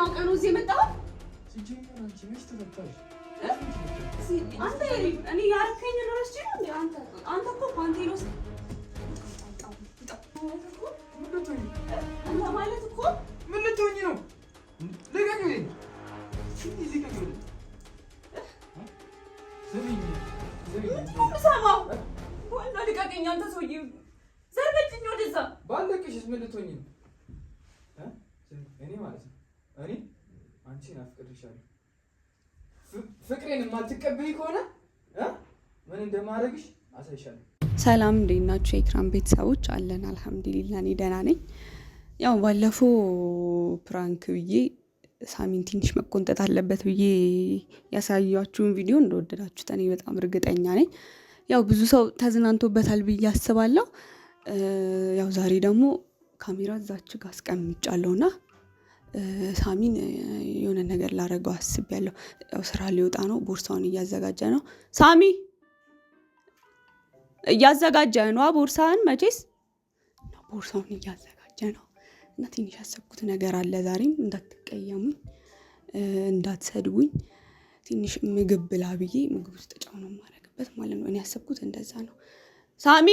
አውቀህ ነው እዚህ የመጣኸው? ሲጀመር አንቺ ነሽ ተፈታሽ። አንተ እኔ ያረከኝ ነው እሺ። አንተ እኮ ፓንቴሎስ አንተ ማለት እኮ ምን ልትሆኚ ነው? ልቀቂኝ! ልቀቂኝ! ሰማው ወንድ ልቀቂኝ! አንተ ሰውዬ ዘርበጭኝ ወደዛ። ባለቅሽስ ምን ልትሆኚ ነው? እኔ ማለት ነው እኔ አንቺን አፍቅርሻለሁ። ፍቅሬን የማትቀበይ ከሆነ ምን እንደማደርግሽ አሳይሻለሁ። ሰላም እንዴት ናችሁ? የኢክራም ቤተሰቦች አለን አልሐምዱሊላህ፣ እኔ ደህና ነኝ። ያው ባለፈው ፕራንክ ብዬ ሳሚን ትንሽ መቆንጠጥ አለበት ብዬ ያሳያችሁን ቪዲዮ እንደወደዳችሁት እኔ በጣም እርግጠኛ ነኝ። ያው ብዙ ሰው ተዝናንቶበታል ብዬ አስባለሁ። ያው ዛሬ ደግሞ ካሜራ እዛች ጋር አስቀምጫለሁና ሳሚን የሆነ ነገር ላደርገው አስቤያለሁ። ያው ስራ ሊወጣ ነው፣ ቦርሳውን እያዘጋጀ ነው። ሳሚ እያዘጋጀ ነው ቦርሳን፣ መቼስ ቦርሳውን እያዘጋጀ ነው። እና ትንሽ ያሰብኩት ነገር አለ ዛሬም፣ እንዳትቀየሙኝ እንዳትሰድቡኝ፣ ትንሽ ምግብ ብላ ብዬ ምግብ ውስጥ ጫው ነው የማደርግበት ማለት ነው። እኔ ያሰብኩት እንደዛ ነው። ሳሚ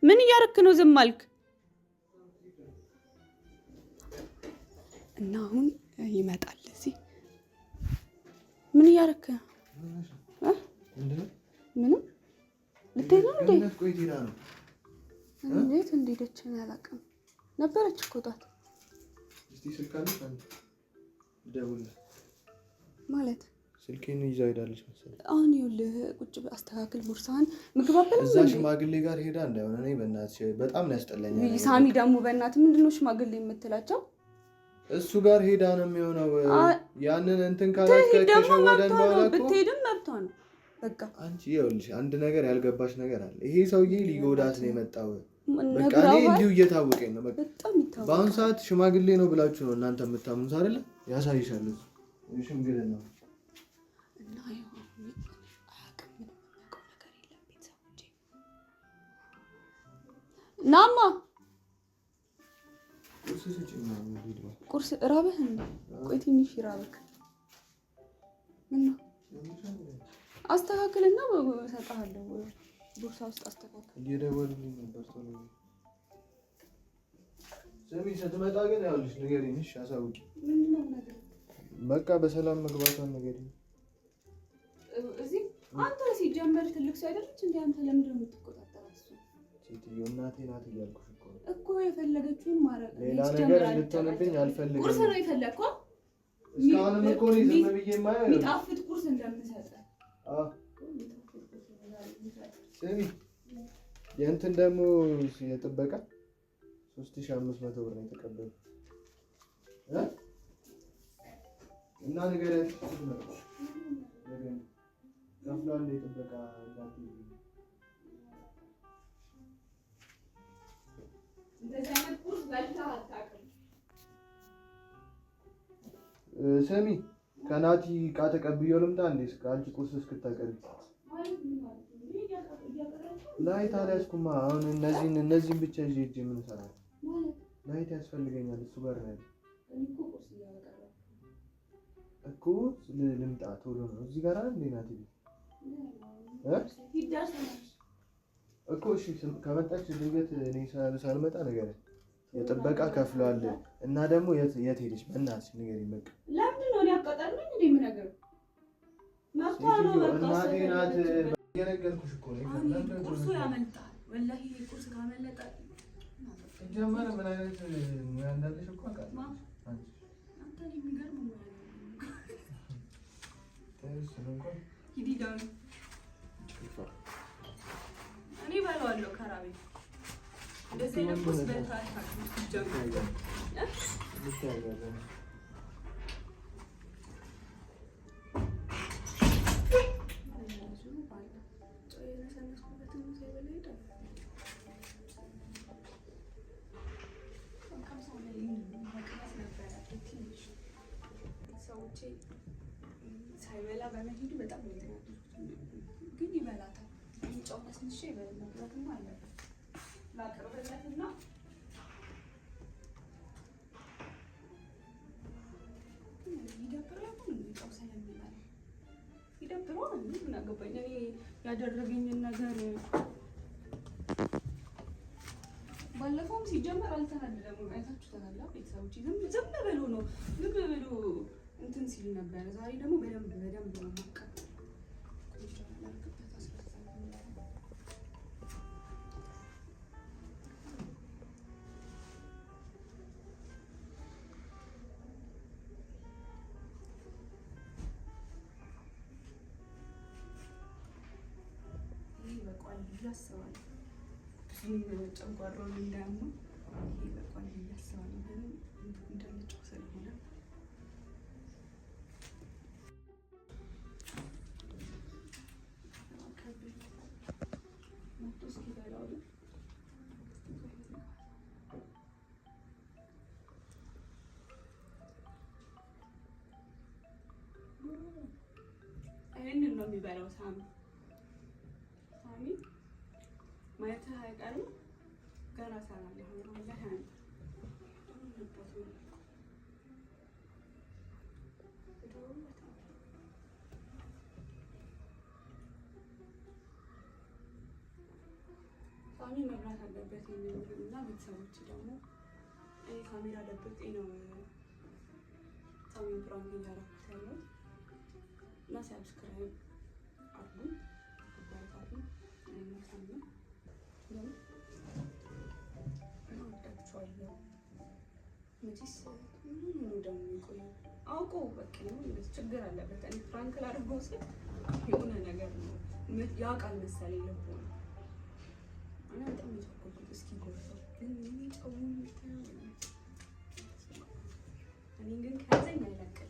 ምን እያደረክ ነው? ዝም አልክ? እና አሁን ይመጣል እዚህ። ምን እያደረክ ነው? ምንም ልትሄድ ነው እንዴ? እንዴት እንደሄደች አላውቅም። ነበረች እኮ ጧት። እስቲ ስልክ አለሽ አንተ? ደውልልህ ማለት ስልኬን ይዛ ሄዳለች መሰለኝ። አሁን ይኸውልህ ቁጭ አስተካክል ቦርሳህን። ምግብ አበላ እዛ ሽማግሌ ጋር ሄዳ እንዳይሆነ እኔ በእናትሽ በጣም ነው ያስጠላኛል። ሳሚ ደግሞ በእናትህ ምንድን ነው ሽማግሌ የምትላቸው? እሱ ጋር ሄዳ ነው የሚሆነው። ያንን እንትን ካላከከሽ ወደን በኋላ እኮ ብትሄድም መብቷ ነው። በቃ አንቺ ይኸውልሽ አንድ ነገር ያልገባሽ ነገር አለ። ይሄ ሰውዬ ሊጎዳት ነው የመጣው። በቃ እኔ እንዲሁ እየታወቀኝ ነው። በቃ በጣም ይታወቃል። በአሁኑ ሰዓት ሽማግሌ ነው ብላችሁ ነው እናንተ የምታምኑት አይደለ? ያሳይሻል እሱ ሽምግልና ነው። እና አያውቅም፣ ምንም የማውቀው ነገር የለም። ቤተሰቦቼ ናማ ቁርስ እራበህ እንዴ? ቆይ ትንሽ ይራበክ። ምነው አስተካክልና እሰጥሃለሁ። ቦርሳ ውስጥ አስተካክል። እየደወሉልኝ ነበር። ቶሎ ስሚ፣ ስትመጣ ግን ያውልሽ ንገሪኝ። እሺ አሳውቂ። ምንድነው ነገር? በቃ በሰላም መግባቷን ንገሪኝ። እዚህ አንተ ሲጀመር ትልቅ ሰው አይደለች እንዴ? አንተ ለምንድን ነው የምትቆጣጠራት? እሱ ሴትዮ እናቴ ናት እያልኩሽ እኮ የፈለገችውን ማድረግ። ሌላ ነገር ልትሆንብኝ አልፈልግም። ቁርስ ነው የፈለግከው? እስካሁንም እኮ እኔ ዝም ብዬ የማየው የሚጣፍጥ ቁርስ እንደምሰጠህ። ስሚ፣ የእንትን ደግሞ የጥበቃ 3500 ብር ነው የተቀበለው እና ንገሪያት ከፍሏል። የጥበቃ ስሚ፣ ከናቲ ዕቃ ተቀብዬው ልምጣ እንዴ? አንቺ ቁርስ እስክታቀርቢ ላይት አልያዝኩማ። አሁን እነዚህን ብቻ ይዤ ሂጅ። ምን እሰራለሁ? ላይት ያስፈልገኛል። እሱ ጋር ነው እኮ። ልምጣ ቶሎ ነው። እዚህ ጋር አይደል እንዴ ናቲ እኮ። እሺ ከመጣች ድንገት እኔ ሳልመጣ ንገረኝ። የጥበቃ ከፍሏል እና ደግሞ የት ሄደች? በእናትሽ ንገሪኝ። በቃ ለምንድን ነው ያቃጠልኝ እንዴ? ምን ነገር እናቴ ናት። የነገርኩሽ እኮ ነው። ቁርሱ ያመልጣል። ወላሂ ቁርስ ካመለጠ ጀመረ። ምን አይነት ሙያ እንዳለሽ እኮ አውቃለሁ። አንተ የሚገርም ሙያ ነው። እኔ እበላዋለሁ ከራቤ። እንደዚህ አይነት ቁርስ በልተሃል ጀምር። ሳይበላ በመሄዱ በጣም ግን ይበላታል። ጨው ነስንሼ ይበላታል ማለት ነው። ላቅርብለትና ይደብረዋል። ምን አገባኝ እኔ ያደረገኝን ነገር። ባለፈውም ሲጀመር አልተናደደም። አይታችሁታል ቤተሰቦች። ዝም ብሎ ነው ዝም ብሎ እንትን ሲል ነበር። ዛሬ ደግሞ በደንብ ነው ማቀጥ ያስባል ጨጓራውን እንዳያመው ይበቃል ያስባል። ግን እንደምትጨው ስለሆነ ይሄንን ነው የሚበላው ሳሚ ማየት አይቀርም። ገና ሰራለሁ ወላሂ ሳሚ መብላት አለበት እና ቤተሰቦች ደግሞ እኔ ካሜራ ደብቄ ነው ሳሚ ፕራንክ እያደረኩት ያለው እና ሰብስክራይብ አድርጉ አባታችሁ ሳሚ አውቆ በቃ ችግር አለበት። እኔ ፍራንክ ላድርገው ስል የሆነ ነገር ነው ያውቃል መሰለኝ ልቦ ነው። እኔ በጣም የቸኮልኩት እስኪ ጎርሰው እኔ ግን ከያዘኝ አይለቅም።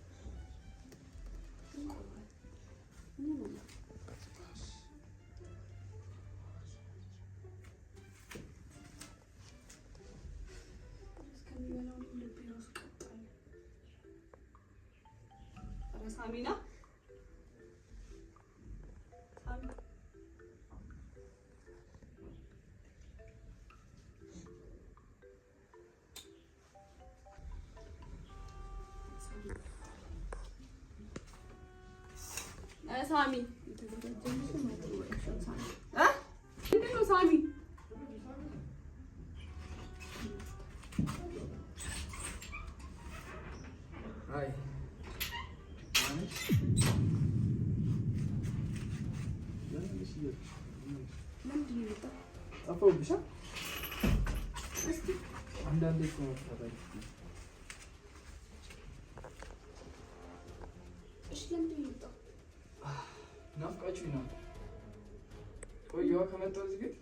ሳሚና ሳሚ ምንድን ነው ሳሚ? አይ ለምንድን ነው የመጣው? ጠፋሁብሽ። አንዳንዴ እኮ መፍታታች። እሺ ለምንድን ነው የመጣው? ናፍቃችሁኝ ነው። ቆየዋ ከመጣሁ እዚህ ግን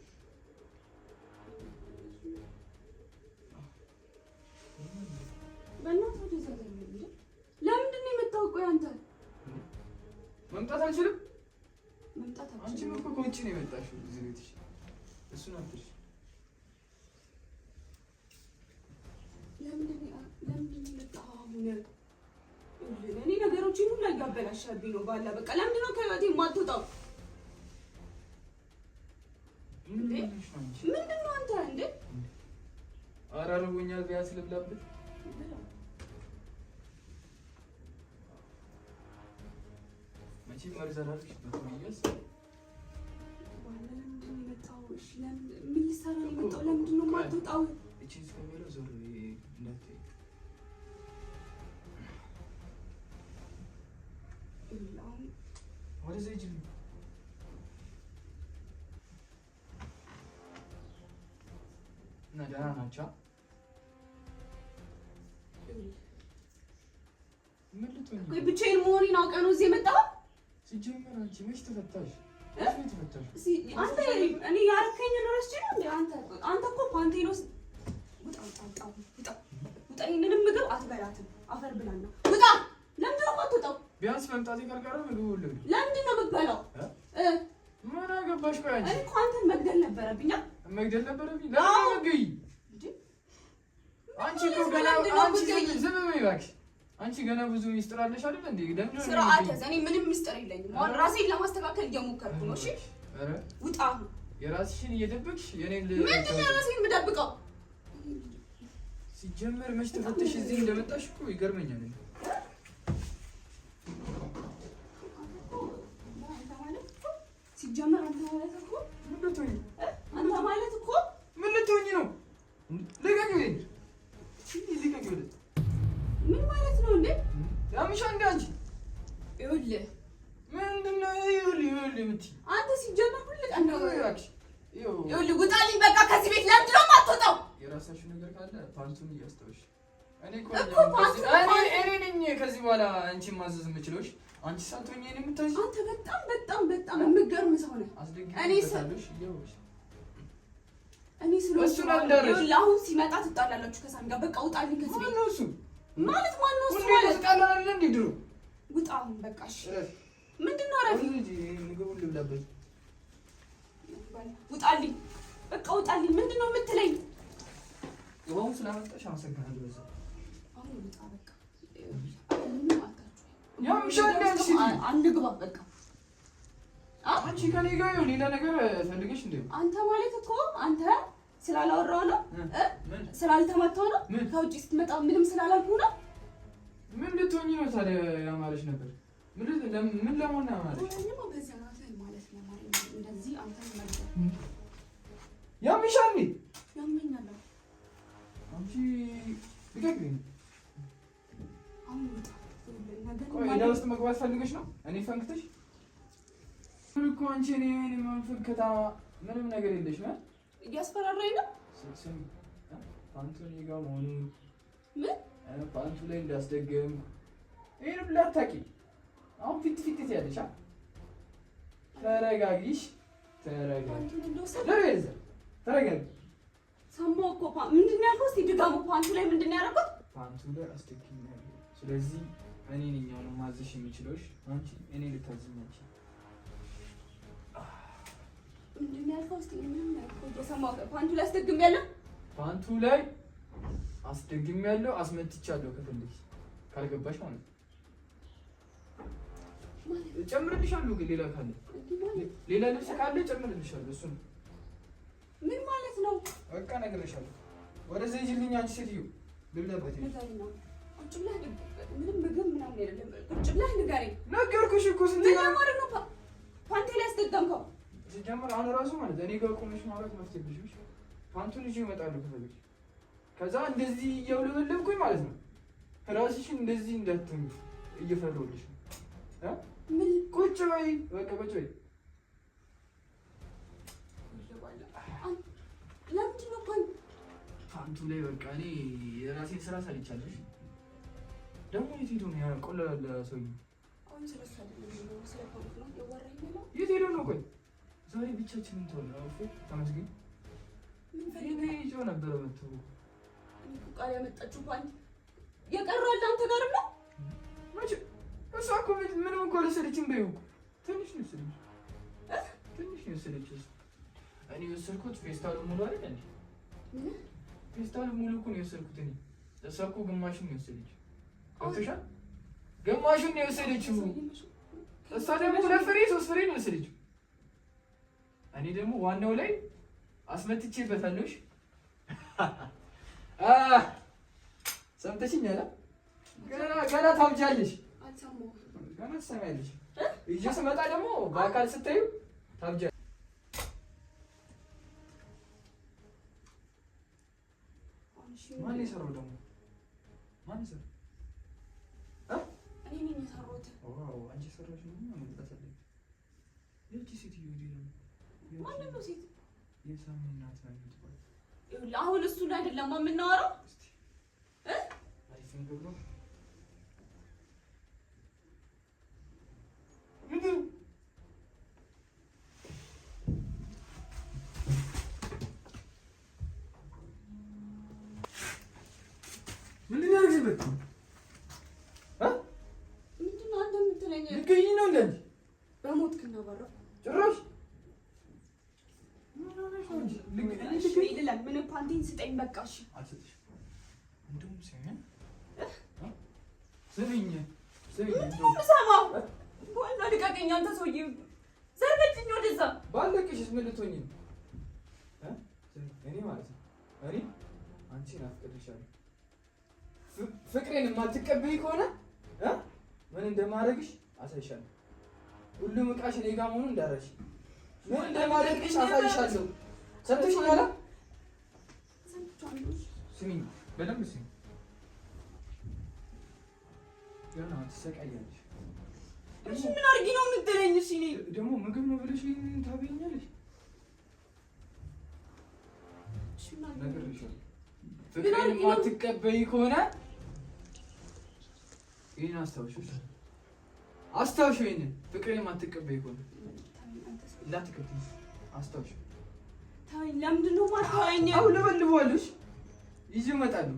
በእናትህ ወደዛ ለምንድን ነው የመጣው? ቆይ አንተ መምጣት አልችልም። መምጣት አልችልም። አንቺም እኮ ከውጭ ነው የመጣሽው እዚህ ቤትሽ። እሱን አትርሽ። ለምንድን ነው የመጣው? እኔ ነገሮችን ሁሉ እያበላሻብኝ ነው። ባላ በቃ ለምንድን ነው ከህይወቴ የማትወጣው? ምንድን ነው አንተ እንዴ? ኧረ እርቦኛል። ቢያንስ ልብላበት። መቼም መርዘራልሽበት ነው ይያስ ለምንድን ነው የመጣው? እሺ ምን ልትሰራ ነው የመጣው? ለምንድን ነው የማትወጣው? እቺን እስከሚለው ዞር እንዳትዪ። ወደዛ ሂጂ። እና ደህና ናቸው? ምን ልትሆኚ? ቆይ ብቻዬን መሆኔን አውቀህ ነው እዚህ የመጣኸው? ሲጀመር አንቺ መች ተፈታሽ? አንተ እኔ ያረከኝን ረስቼ ነው እንዴ? አንተ እኮ ፓንቴኖስ ውጣ። ይሄንንም ምግብ አትበላትም። አፈር ብላና ውጣ። ለምንድን ነው የማትወጣው? ቢያንስ መምጣቴ ቀርቀረ ምግብ ሁሉ ለምንድን ነው የምትበላው? ምን አገባሽ? ቆይ አንቺ እኔ እኮ አንተን መግደል ነበረብኝ። መግደል ነበረብኝ? ለምን መገይ? አንቺ እኮ ገና አንቺ ዝም በይ እባክሽ። አንቺ ገና ብዙ ሚስጥር አለሽ አይደል እንዴ? ለምን ስርዓት ያዝ። እኔ ምንም ሚስጥር የለኝም። አሁን ራሴን ለማስተካከል እየሞከርኩ ነው። እሺ ኧረ ውጣ። የራስሽን እየደበቅሽ የኔን ምንድን ነው የራሴን የምደብቀው? ሲጀመር መች ተፈተሽ እዚህ እንደመጣሽ እኮ ይገርመኛል። እንደ አንቺ ይኸውልህ ምንድን ነው ይኸውልህ የምትይ አንተ ሲጀመር ሁሉ ቀን ነው እባክሽ ይኸውልህ ውጣልኝ በቃ ከዚህ ቤት ለምንድን ነው የማትወጣው የራሳችሁ ነገር ካለ ፓንቱን እያስተውሽ እኔ ነኝ ከዚህ በኋላ አንቺን ማዘዝ የምችለው አንቺ ሳትሆኚ እኔ የምታዥ አንተ በጣም የምትገርም ሰው ነህ እኔ ስለሆነ አሁን ሲመጣ ትጣላላችሁ ከሳሚ ጋር በቃ ውጣልኝ ከዚህ ቤት ማነው እሱ ማለት ተጣላለን እንዴ ድሮ ውጣ አሁን በቃ እሺ ምንድን ነው አረፊ ምግቡን ልብላበት ውጣልኝ በቃ ውጣልኝ ምንድን ነው የምትለኝ ውሃውን ስላመጣሽ አመሰግናለሁ በዛ አሁን ውጣ በቃ ምንም ያምሻለሽ አንግባ በቃ አንቺ ከኔ ጋር ሌላ ነገር ፈልገሽ እንዴ አንተ ማለት እኮ አንተ ስላላወራው ነው ስላልተመታው ነው ከውጪ ስትመጣ ምንም ስላላልኩ ነው ምን ልትሆኚ ነው ታዲያ ያማረሽ ነበር ምን ለምን ያማረሽ ምንም በዚያ ማለት ነው ማለት እንደዚህ አንተ ማለት ያምሻል ያምኛል አንቺ ልቀቅኝ አሁን ውጣ ቆይ ወደ ውስጥ መግባት ፈልገሽ ነው እኔ ፈንክተሽ እኮ አንቺ እኔ መንፈከታ ምንም ነገር የለሽ ነው እያስፈራራኝ ነው ስም ፓንቱ እኔ ጋር መሆኑን ምን ፓንቱ ላይ እንዳስደገም ይሄን ብላታቂ አሁን ፊት ያለሽ ተረጋጊሽ ተረጋጊ ሰማሁ እኮ ምንድን ነው ያልኩት እስኪ ድጋሙ ፓንቱ ላይ ምንድን ነው ያደረኩት ፓንቱ ላይ አስደግሜያለሁ ስለዚህ እኔ ነኝ አሁን ማዘሽ የሚችለውሽ አንቺ እኔ ልታዝኝ አንቺ ምንድን ነው ያልኩት እስኪ ምንም ያልኩት የሰማሁ ፓንቱ ላይ አስደግሜያለሁ ፓንቱ ላይ አስደግሜያለሁ አስመትቻለሁ ከፈለግሽ ካልገባሽ ማለት ጨምርልሻለሁ ግን ሌላ ካለ ሌላ ልብስ ካለ ጨምርልሻለሁ እሱን ምን ማለት ነው በቃ ነግሬሻለሁ ወደዛ ይልኝ አንቺ ሴትዮ ልብለበት ቁጭ ብለህ ምንም ምግብ ምናምን አይደለም ቁጭ ብለህ ንገረኝ ነገርኩሽ እኮ ስንት ማለት ነው ፓንቴ ላይ አስደገምከው ሲጀምር አሁን ራሱ ማለት እኔ ጋር ቆመሽ ማውራት መፍትሄልሽ ፓንቱን ይዤ እመጣለሁ ከፈለግሽ ከዛ እንደዚህ እያውለበለብኩኝ ማለት ነው ራስሽን እንደዚህ እንዳትሆኚ እየፈራሁልሽ ነው ምን ቁጭ በይ በቃ ቁጭ በይ ለምንድን ነው ፓንቱ ላይ በቃ እኔ የራሴን ስራ ሰርቻለሁ ደግሞ የት ሄዶ ነው ያቆላል ሰውዬው አሁን ስለሱ አይደለም ስለ ፓንቱ ነው ያወራኝ ነው የት ሄዶ ነው ቆይ ዛሬ ብቻችንን ተሆነ አውፍ ተመስገን ምን ፈልጌ ይዤው ነበር መጥቶ እኔ ቃል ያመጣችው ፓንት የቀረው አንተ ጋር ነው መቼ እሷ እኮ ምንም እኮ አልወሰደችም በይው ትንሽ ነው የወሰደችው እኔ የወሰድኩት ፌስታሉ ሙሉ አይደል እንዴ ፌስታሉ ሙሉ እኮ ነው የወሰድኩት እኔ እሷ እኮ ግማሹን ነው የወሰደችው ገብቶሻል ግማሹን ነው የወሰደችው እሷ ደግሞ 2 ፍሬ 3 ፍሬ ነው የወሰደችው እኔ ደግሞ ዋናው ላይ አስመትቼበታለሁ ሰምተሽኛል ገና ታውጃለሽ አልሰማሁም ገና ትሰሚያለሽ ይዤ ስመጣ ደግሞ በአካል ስታዩ ታውጃለሽ ማን የሰራው ደግሞ ማን የሰራው እኔ ነኝ የሰራሁት ዋው አንቺ ሰራሽ ነው ማለት የእቺ ሴትዮ ነው ማን ነው ሴት የሳሚ እናት ነው የምትባለው ይኸውልህ አሁን እሱ ላይ አይደለም የምናወራው አሪፍ ነገር ነው ምንድን ነው ያደረግሽበት ምንድን ነው አንተ የምትለኝ ልትገኝ ነው እንደ በሞትክና ባረኩ ጭራሽ ምን ፓንቴን ስጠኝ በቃ እሺ አልሰጥሽም እንደውም ስሚኝ ሰማው በኋላ ልቀቀኝ አንተ ሰውዬ ዘርበትኝ ወደዛ ባለቅሽስ ምን ልትሆኚ ነው እኔ ማለት ነው እኔ አንቺን አፍቅርሻለሁ ፍቅሬን የማትቀበይ ከሆነ ምን እንደማደርግሽ አሳይሻለሁ ሁሉም ዕቃሽ እኔ ጋር መሆኑን እንዳረሽ ምን እንደማደርግሽ አሳይሻለሁ ሰምተሽኛል ስሚኝ በደንብ ስሚኝ ገና ትሰቃያለሽ። እሺ ምን አድርጊ ነው የምትለኝ? እሺ እኔ ደግሞ ምግብ ነው ብለሽ ታበይኛለሽ? ነግሬሻለሁ። ፍቅሬን የማትቀበይ ከሆነ ይሄን አስታውሽ። ይሄንን ፍቅሬን የማትቀበይ ከሆነ እንዳትከተይ አስታውሽ። ታኝ ለምንድን ነው የማታወኝ? አሁን ለበልበዋለሽ ይዤ እመጣለሁ።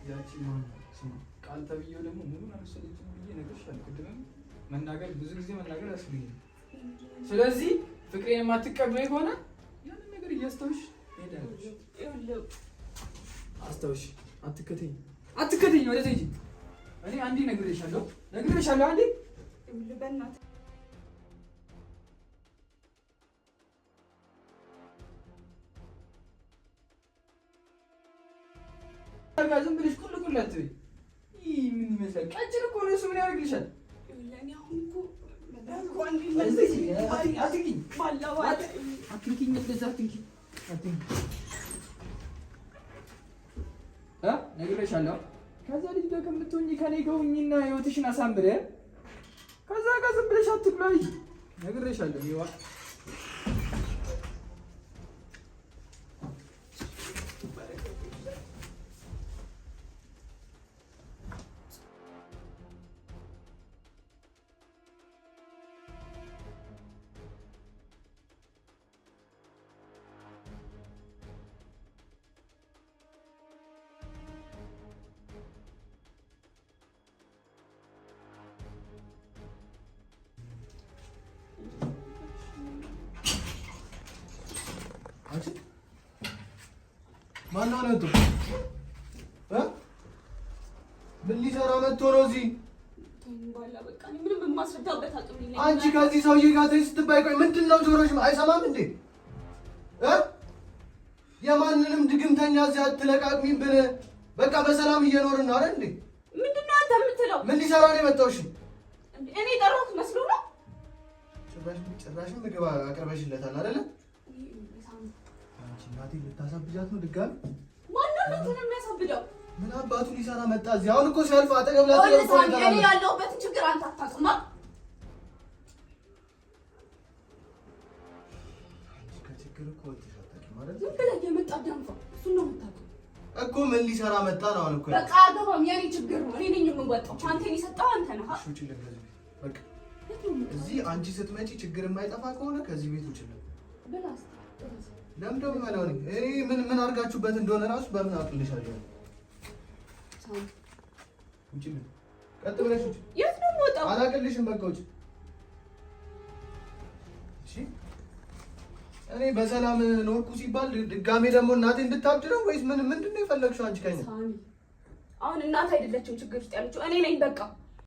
ያቺ ስማ ቃል ተብዬው ደግሞ ምኑን አልወሰደችም ብዬ ነግሬሻለሁ። ቅድምም ብዙ ጊዜ መናገር ያስፈልጋል። ስለዚህ ፍቅሬን የማትቀበይ ከሆነ ያንን ነገር እያስታውሽ ሄዳለሽ። አስታውሽ። አትከተኝ ወደዚህ ሂጂ። እኔ አንዴ ነግሬሻለሁ አንዴ በእናትህ ዝም ብለሽ ቁልቁል አትበይ። ምን ይመስላል? ቀጭን እኮ ነው እሱ። ምን ያደርግልሻል? ለኔ አሁን እኮ አትንኪኝ፣ እንደዛ አትንኪኝ። ነግሬሻለሁ። ከዛ ልጅ ጋር ከምትሆኚ ከኔ ጋር ሁኚና ህይወትሽን አሳምረ። ከዛ ጋር ዝም ብለሽ አትብላኝ። ነግሬሻለሁ። ይዋ ማነው መጥቶ ምን ሊሰራ መጥቶ ነው እዚህ? አንቺ ከዚህ ሰውዬ ጋር ተይ ስትባይ ቆይ ምንድን ነው ጆሮሽ አይሰማም እንዴ? የማንንም ድግምተኛ እዚህ አትለቃቅሚም ብለህ በቃ በሰላም እየኖርን ነው አይደል እንዴ? ምንድን ነው አንተ የምትለው? ምን ሊሰራ ነው የመጣው? እሺ እኔ የጠራሁት መስሎ ነው? ጭራሽ ምግብ አቅርበሽለታል አይደለ? እናቴ ልታሳብጃት ነው ድጋሚ? ማነው እንትን የሚያሳብደው? ምን አባቱ ሊሰራ መጣ እዚህ? አሁን እኮ ሲያልፍ አጠገብ ላይ እኔ ያለሁበትን ችግር አንተ አታውቅም። ከችግር እኮ ወጥተሽ አታውቂም ማለት ዝም ብለህ እየመጣህ ደንፋ። እሱን ነው የምታውቀው እኮ። ምን ሊሰራ መጣ ነው አሁን እኮ። በቃ አገባም። የኔ ችግር ነው። እኔ ነኝ የምወጣው። ፓንቴን የሰጠው አንተ ነህ። እሺ ውጪ ለዚህ በቃ እዚህ አንቺ ስትመጪ ችግር የማይጠፋ ከሆነ ከዚህ ቤት ውጪ ነው ብላስ ለምን ደሞ ማለት ነው? እኔ ምን አድርጋችሁበት እንደሆነ ራሱ በምን አውቅልሻለሁ? ውጪ ነው። ቀጥ ብለሽ ውጪ። የት ነው የምወጣው? አላውቅልሽም። በቃ ውጪ። እሺ እኔ በሰላም ኖርኩ ሲባል ድጋሜ ደግሞ እናቴ እንድታብድ ነው ወይስ ምንድን ነው የፈለግሽው አንቺ ከእኛ? አሁን እናት አይደለችም ችግር ውስጥ ያለችው እኔ ነኝ። በቃ